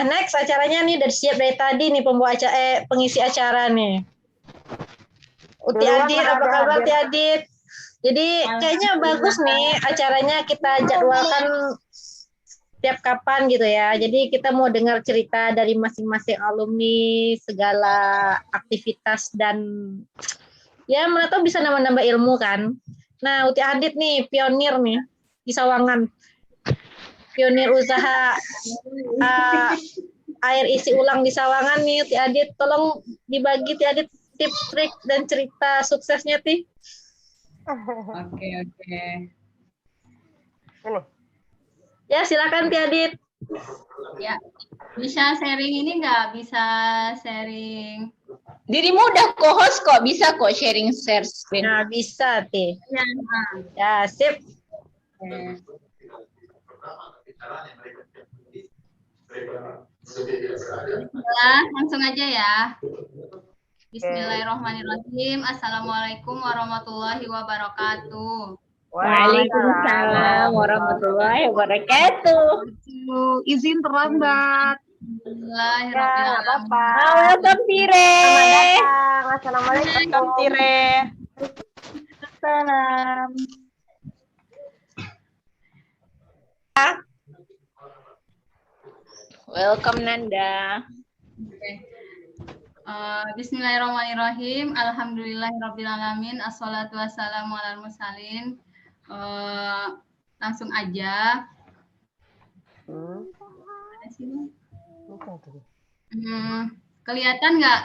Next acaranya nih udah siap dari tadi nih pengisi acara nih. Uti Adit, apa kabar Uti Adit? Jadi kayaknya bagus nih acaranya kita jadwalkan tiap kapan gitu ya. Jadi kita mau dengar cerita dari masing-masing alumni, segala aktivitas dan ya mana tahu bisa nambah-nambah ilmu kan. Nah, Uti Adit nih pionir nih di Sawangan. Pionir usaha air isi ulang di Sawangan nih Uti Adit. Tolong dibagi Uti Adit tips, trik dan cerita suksesnya Ti. Oke. Ini. Ya, silakan Ti Adit. Ya, bisa sharing ini nggak? Bisa sharing. Dirimu udah co-host kok, bisa kok sharing share screen. Nah, bisa Ti. Ya, Ya, sip. Oke. Bismillah, langsung aja ya. Bismillahirrahmanirrahim. Assalamualaikum warahmatullahi wabarakatuh. Waalaikumsalam warahmatullahi wabarakatuh. Izin terlambat. Bismillahirrahmanirrahim. Welcome Tire. Assalamualaikum Tire. Salam. Welcome Nanda. Okay. Bismillahirrahmanirrahim. Alhamdulillahirrabbilalamin. Assalatu wassalamu ala mursalin. Langsung aja. Kelihatan nggak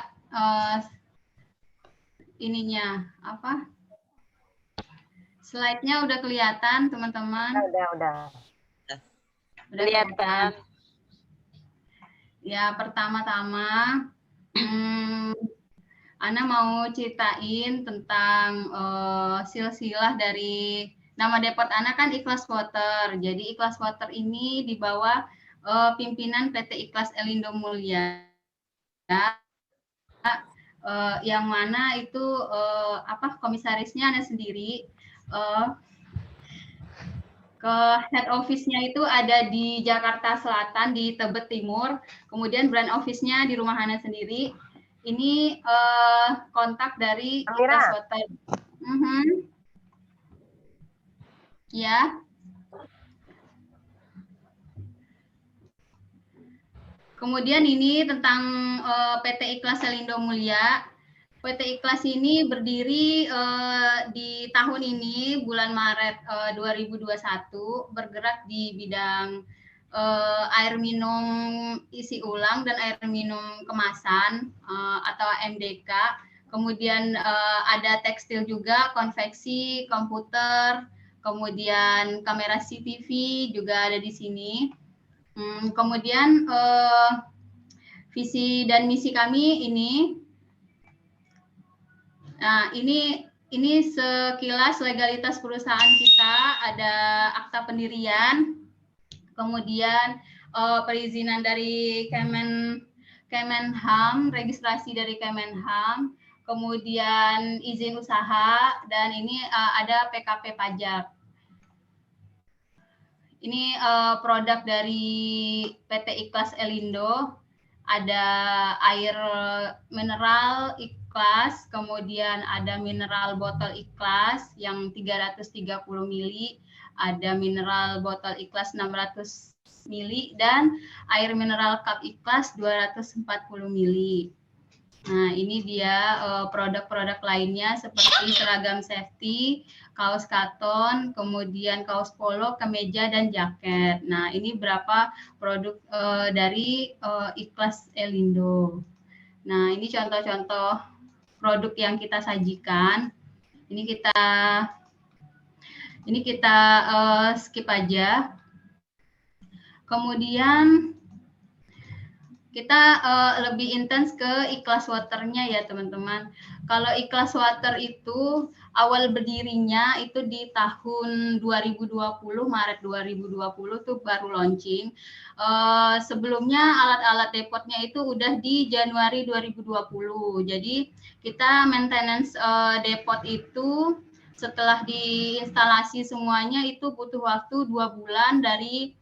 ininya apa? Slide-nya udah kelihatan teman-teman? Udah. Kelihatan. Ya, pertama-tama Ana mau ceritain tentang silsilah dari nama depot Ana kan Ikhlas Water. Jadi Ikhlas Water ini di bawah pimpinan PT Ikhlas Elindo Mulia. Yang mana itu komisarisnya Ana sendiri. Ke head office-nya itu ada di Jakarta Selatan di Tebet Timur, kemudian brand office-nya di rumah Hana sendiri. Ini kontak dari Ikhlas Water. Ya. Kemudian ini tentang PT Ikhlas Elindo Mulia. PT Ikhlas ini berdiri di tahun ini bulan Maret 2021 bergerak di bidang air minum isi ulang dan air minum kemasan atau MDK. Kemudian ada tekstil juga, konveksi, komputer, kemudian kamera CCTV juga ada di sini. Kemudian visi dan misi kami ini. Nah, ini sekilas legalitas perusahaan kita, ada akta pendirian, kemudian perizinan dari Kemenham, registrasi dari Kemenham, kemudian izin usaha, dan ini ada PKP pajak. Ini produk dari PT Ikhlas Elindo, ada air mineral Ikhlas, kemudian ada mineral botol Ikhlas yang 330 ml, ada mineral botol Ikhlas 600 ml, dan air mineral cup Ikhlas 240 ml. Nah, ini dia produk-produk lainnya seperti seragam safety, kaos katon, kemudian kaos polo, kemeja, dan jaket. Nah, ini berapa produk dari Ikhlas Elindo. Nah, ini contoh-contoh produk yang kita sajikan. Ini kita skip aja. Kemudian kita lebih intens ke Ikhlas Water-nya ya teman-teman. Kalau Ikhlas Water itu awal berdirinya itu di tahun 2020, Maret 2020 tuh baru launching. Sebelumnya alat-alat depotnya itu udah di Januari 2020. Jadi kita maintenance depot itu setelah diinstalasi semuanya itu butuh waktu 2 bulan dari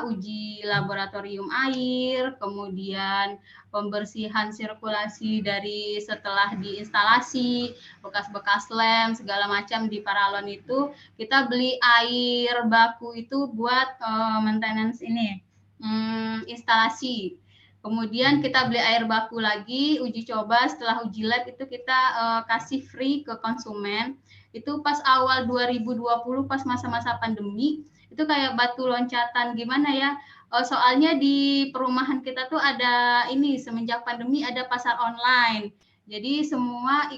uji laboratorium air, kemudian pembersihan sirkulasi dari setelah diinstalasi, bekas-bekas lem segala macam di paralon itu kita beli air baku itu buat maintenance ini instalasi. Kemudian kita beli air baku lagi, uji coba setelah uji lab itu kita kasih free ke konsumen. Itu pas awal 2020 pas masa-masa pandemi itu kayak batu loncatan gimana ya, soalnya di perumahan kita tuh ada ini semenjak pandemi ada pasar online, jadi semua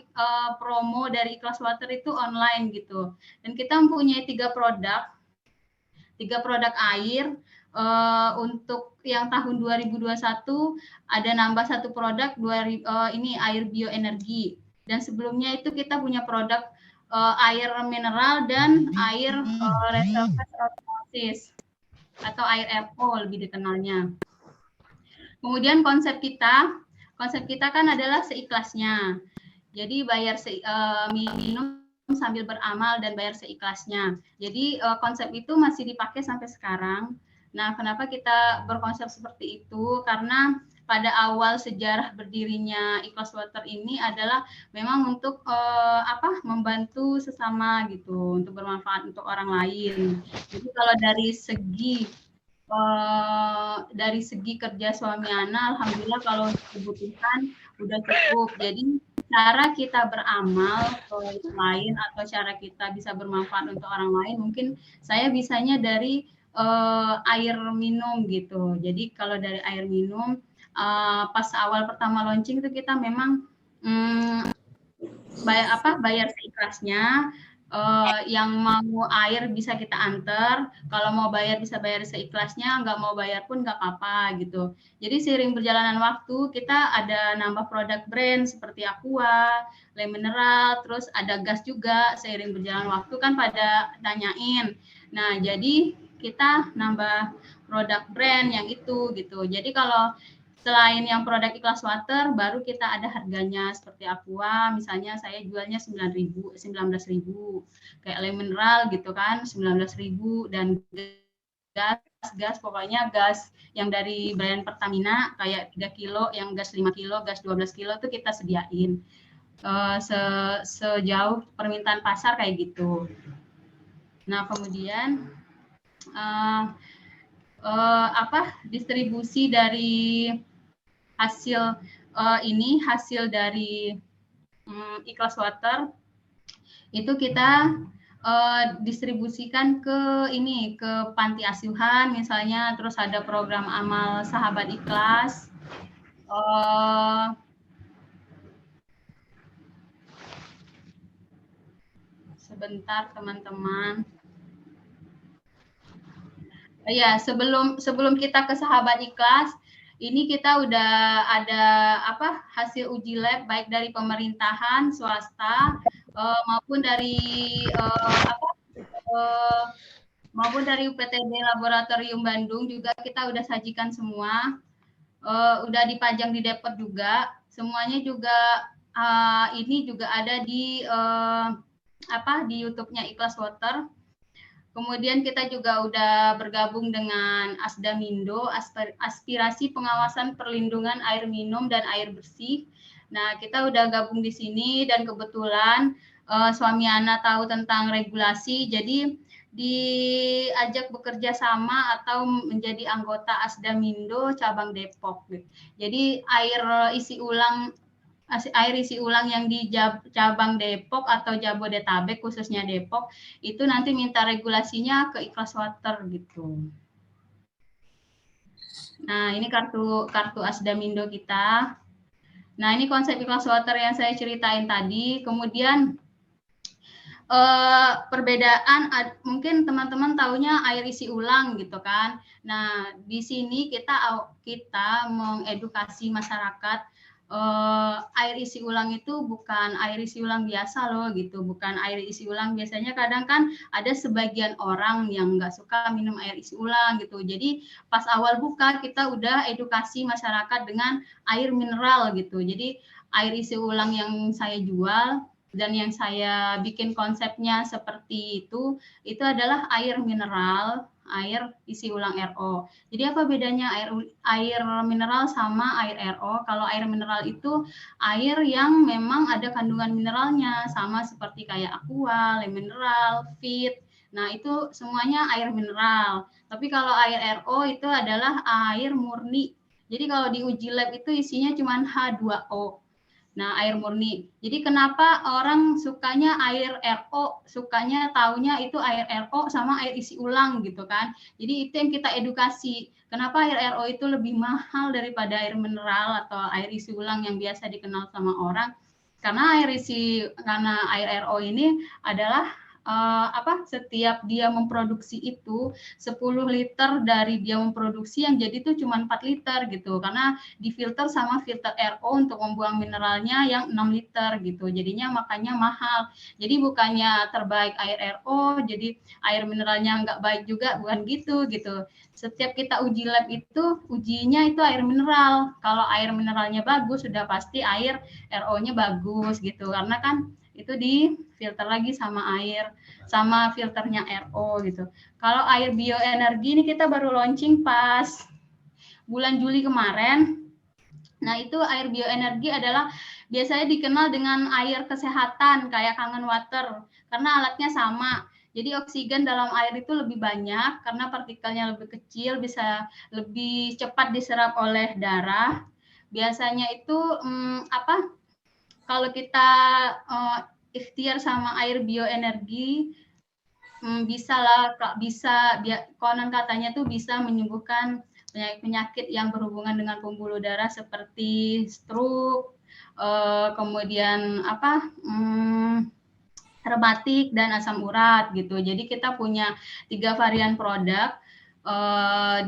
promo dari Ikhlas Water itu online gitu, dan kita mempunyai 3 produk air. Untuk yang tahun 2021 ada nambah 1 produk ini air bioenergi, dan sebelumnya itu kita punya produk air mineral dan air reservoir osmosis atau air RO lebih dikenalnya. Kemudian konsep kita kan adalah seikhlasnya. Jadi bayar minum sambil beramal dan bayar seikhlasnya. Jadi konsep itu masih dipakai sampai sekarang. Nah, kenapa kita berkonsep seperti itu? Karena pada awal sejarah berdirinya Ikhlas Water ini adalah memang untuk membantu sesama gitu, untuk bermanfaat untuk orang lain. Jadi kalau dari segi kerja suami Ana, alhamdulillah kalau kebutuhan udah cukup. Jadi cara kita beramal ke orang lain atau cara kita bisa bermanfaat untuk orang lain, mungkin saya bisanya dari air minum gitu. Jadi kalau dari air minum pas awal pertama launching itu kita memang bayar seikhlasnya. Yang mau air bisa kita antar, kalau mau bayar bisa bayar seikhlasnya, nggak mau bayar pun nggak apa-apa gitu. Jadi seiring perjalanan waktu kita ada nambah produk brand seperti Aqua, Le Mineral, terus ada gas juga. Seiring berjalan waktu kan pada nanyain. Nah jadi kita nambah produk brand yang itu gitu. Jadi kalau selain yang produk Ikhlas Water, baru kita ada harganya seperti Aqua, misalnya saya jualnya 19.000, kayak Le Mineral gitu kan, 19.000, dan gas pokoknya gas yang dari brand Pertamina kayak 3 kilo, yang gas 5 kilo, gas 12 kilo itu kita sediain sejauh permintaan pasar kayak gitu. Nah kemudian distribusi dari hasil hasil dari Ikhlas Water itu kita distribusikan ke panti asuhan misalnya, terus ada program amal sahabat ikhlas. Sebentar teman-teman. Ya, sebelum kita ke sahabat ikhlas, ini kita udah ada hasil uji lab baik dari pemerintahan, swasta maupun dari UPTD Laboratorium Bandung juga kita udah sajikan semua, udah dipajang di depot juga, semuanya juga ini juga ada di YouTube-nya Ikhlas Water. Kemudian kita juga udah bergabung dengan Asdamindo, Aspirasi Pengawasan Perlindungan Air Minum dan Air Bersih. Nah, kita udah gabung di sini dan kebetulan suami Ana tahu tentang regulasi, jadi diajak bekerja sama atau menjadi anggota Asdamindo cabang Depok. Jadi air isi ulang yang di cabang Depok atau Jabodetabek khususnya Depok itu nanti minta regulasinya ke Ikhlas Water gitu. Nah ini kartu Asdamindo kita. Nah ini konsep Ikhlas Water yang saya ceritain tadi. Kemudian perbedaan mungkin teman-teman taunya air isi ulang gitu kan. Nah di sini kita mengedukasi masyarakat. Air isi ulang itu bukan air isi ulang biasa loh gitu, bukan air isi ulang. Biasanya kadang kan ada sebagian orang yang nggak suka minum air isi ulang gitu, jadi pas awal buka kita udah edukasi masyarakat dengan air mineral gitu. Jadi air isi ulang yang saya jual dan yang saya bikin konsepnya seperti itu adalah air mineral air isi ulang RO. Jadi apa bedanya air mineral sama air RO? Kalau air mineral itu air yang memang ada kandungan mineralnya, sama seperti kayak aqua, le mineral, fit. Nah, itu semuanya air mineral. Tapi kalau air RO itu adalah air murni. Jadi kalau di uji lab itu isinya cuma H2O. Nah, air murni. Jadi kenapa orang sukanya air RO, sukanya taunya itu air RO sama air isi ulang gitu kan. Jadi itu yang kita edukasi. Kenapa air RO itu lebih mahal daripada air mineral atau air isi ulang yang biasa dikenal sama orang. Karena air RO ini adalah setiap dia memproduksi itu 10 liter dari dia memproduksi yang jadi itu cuma 4 liter gitu, karena difilter sama filter RO untuk membuang mineralnya yang 6 liter gitu, jadinya makanya mahal. Jadi bukannya terbaik air RO jadi air mineralnya nggak baik juga, bukan gitu. Setiap kita uji lab itu ujinya itu air mineral. Kalau air mineralnya bagus sudah pasti air RO-nya bagus gitu, karena kan itu difilter lagi sama air, sama filternya RO gitu. Kalau air bioenergi ini kita baru launching pas bulan Juli kemarin. Nah, itu air bioenergi adalah biasanya dikenal dengan air kesehatan kayak Kangen Water, karena alatnya sama. Jadi oksigen dalam air itu lebih banyak karena partikelnya lebih kecil, bisa lebih cepat diserap oleh darah. Biasanya itu kalau kita ikhtiar sama air bioenergi, konon katanya tuh bisa menyembuhkan penyakit yang berhubungan dengan pembuluh darah seperti stroke, kemudian rematik dan asam urat gitu. Jadi kita punya 3 varian produk.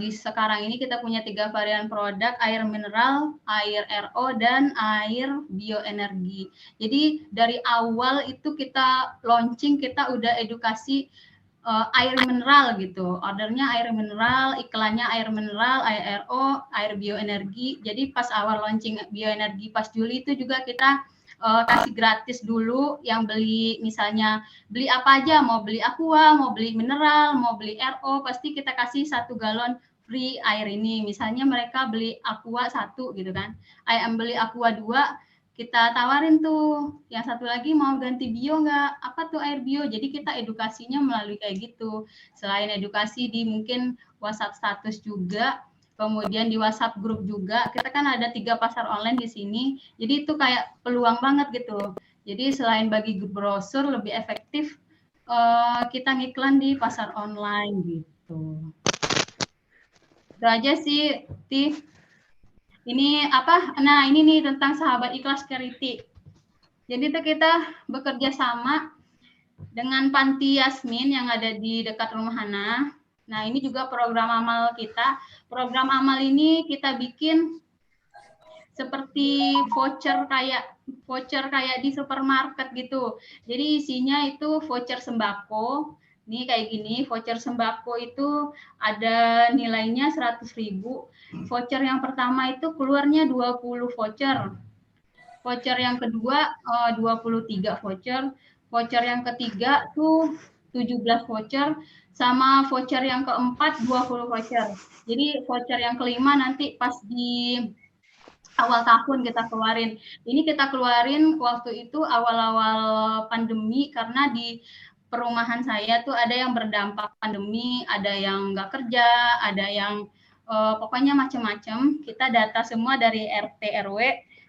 Di sekarang ini kita punya 3 varian produk, air mineral, air RO, dan air bioenergi. Jadi dari awal itu kita launching, kita udah edukasi air mineral gitu. Ordernya air mineral, iklannya air mineral, air RO, air bioenergi. Jadi pas awal launching bioenergi pas Juli itu juga kita kasih gratis dulu, yang beli misalnya beli apa aja, mau beli aqua, mau beli mineral, mau beli RO, pasti kita kasih 1 galon free air ini. Misalnya mereka beli aqua 1 gitu kan, beli aqua 2, kita tawarin tuh yang satu lagi mau ganti bio nggak, apa tuh air bio. Jadi kita edukasinya melalui kayak gitu. Selain edukasi di mungkin WhatsApp status juga, kemudian di WhatsApp grup juga. Kita kan ada 3 pasar online di sini, jadi itu kayak peluang banget gitu. Jadi selain bagi brosur, lebih efektif kita ngiklan di pasar online gitu. Itu aja sih, Ti. Ini nah ini nih tentang sahabat ikhlas charity. Jadi itu kita bekerja sama dengan Panti Yasmin yang ada di dekat rumah Hana. Nah, ini juga program amal kita. Program amal ini kita bikin seperti voucher kayak di supermarket gitu. Jadi isinya itu voucher sembako. Ini kayak gini, voucher sembako itu ada nilainya 100.000. Voucher yang pertama itu keluarnya 20 voucher. Voucher yang kedua 23 voucher. Voucher yang ketiga tuh 17 voucher, sama voucher yang keempat 20 voucher. Jadi voucher yang kelima nanti pas di awal tahun kita keluarin. Ini kita keluarin waktu itu awal-awal pandemi, karena di perumahan saya tuh ada yang berdampak pandemi, ada yang nggak kerja, ada yang pokoknya macam-macam. Kita data semua dari RT RW.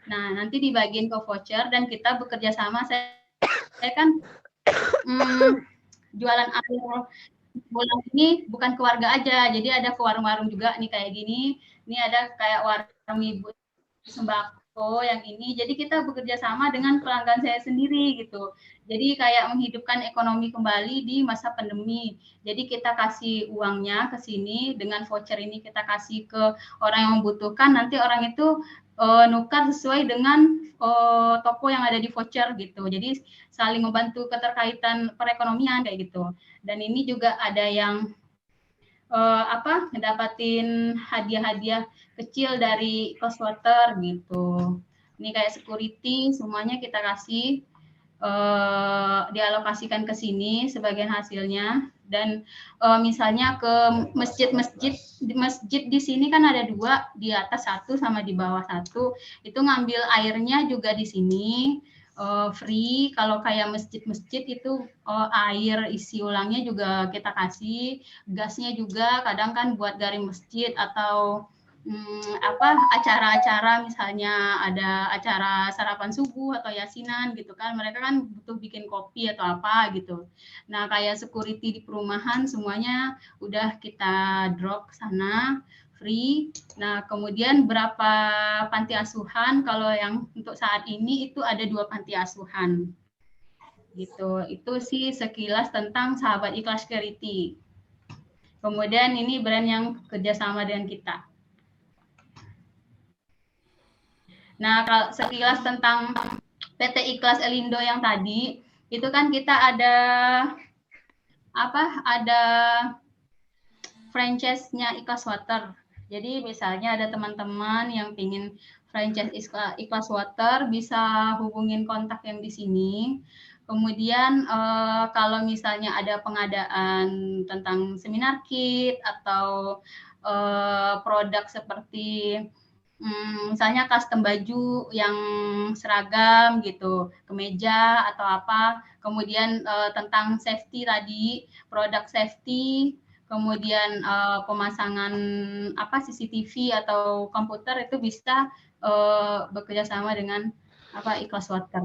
Nah, nanti dibagiin ke voucher dan kita bekerja sama. Saya kan jualan air bulan ini bukan ke warga aja, jadi ada ke warung-warung juga nih kayak gini. Ini ada kayak warung ibu sembako yang ini. Jadi kita bekerja sama dengan pelanggan saya sendiri gitu. Jadi kayak menghidupkan ekonomi kembali di masa pandemi. Jadi kita kasih uangnya ke sini, dengan voucher ini kita kasih ke orang yang membutuhkan. Nanti orang itu nukar sesuai dengan toko yang ada di voucher gitu. Jadi saling membantu keterkaitan perekonomian kayak gitu. Dan ini juga ada yang ngedapatin hadiah-hadiah kecil dari Close Water gitu. Ini kayak security, semuanya kita kasih. dialokasikan ke sini sebagian hasilnya. Dan misalnya ke masjid di sini kan ada 2, di atas 1 sama di bawah 1, itu ngambil airnya juga di sini free. Kalau kayak masjid-masjid itu air isi ulangnya juga kita kasih, gasnya juga kadang kan buat garing masjid atau acara-acara, misalnya ada acara sarapan subuh atau yasinan gitu kan, mereka kan butuh bikin kopi atau apa gitu. Nah, kayak security di perumahan semuanya udah kita drop ke sana free. Nah, kemudian berapa panti asuhan, kalau yang untuk saat ini itu ada 2 panti asuhan gitu. Itu sih sekilas tentang Sahabat Ikhlas Charity. Kemudian ini brand yang kerjasama dengan kita. Nah, kalau sekilas tentang PT Ikhlas Elindo yang tadi, itu kan kita ada franchise-nya Ikhlas Water. Jadi misalnya ada teman-teman yang ingin franchise Ikhlas Water, bisa hubungin kontak yang di sini. Kemudian kalau misalnya ada pengadaan tentang seminar kit atau produk seperti misalnya custom baju yang seragam gitu, kemeja atau apa, kemudian tentang safety tadi, produk safety, kemudian pemasangan CCTV atau komputer, itu bisa bekerja sama dengan Ikhlas Water.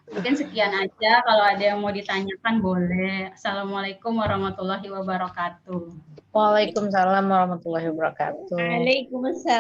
Mungkin sekian aja, kalau ada yang mau ditanyakan boleh. Assalamualaikum warahmatullahi wabarakatuh. Waalaikumsalam warahmatullahi wabarakatuh. Waalaikumsalam.